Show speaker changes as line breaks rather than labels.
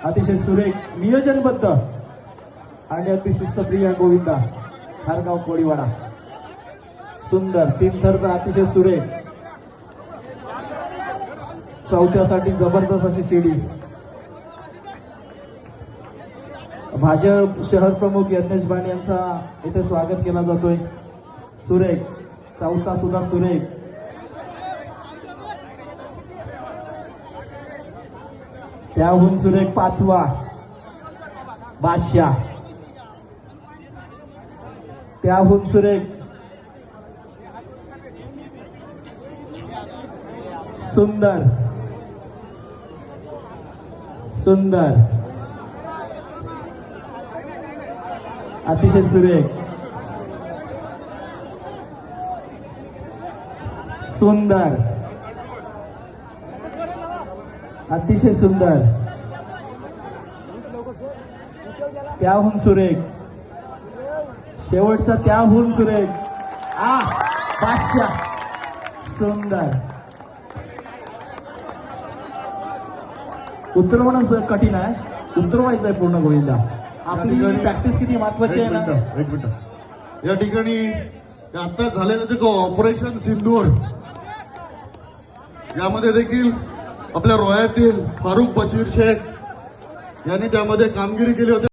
अतिशय सुरेख नियोजनबद्ध आणि अति शिस्तप्रिय गोविंदा खारगाव कोळीवाडा. सुंदर तीन थरचा अतिशय सुरेख. चौथ्यासाठी जबरदस्त अशी शिडी. भाजप शहर प्रमुख यज्ञेश बाण यांचा इथे स्वागत केला जातोय. सुरेख चौथा सुद्धा सुरेख. त्याहून सुरेख पाचवा बादशाह. त्याहून सुरेख सुंदर सुंदर अतिशय सुरेख. सुंदर अतिशय सुंदर. त्याहून सुरेख. शेवटचा त्याहून सुरेख. बादशाह. सुंदर. उतरवणं कठीण आहे. उतरवायचं आहे पूर्ण गोविंदा. आपली प्रॅक्टिस किती महत्वाची आहे ना.
एक मिनिट. या ठिकाणी आता झालेलं जे ऑपरेशन सिंदूर यामध्ये देखील आपल्या रोह्यातील फारुख बशीर शेख यांनी त्यामध्ये कामगिरी केली होती.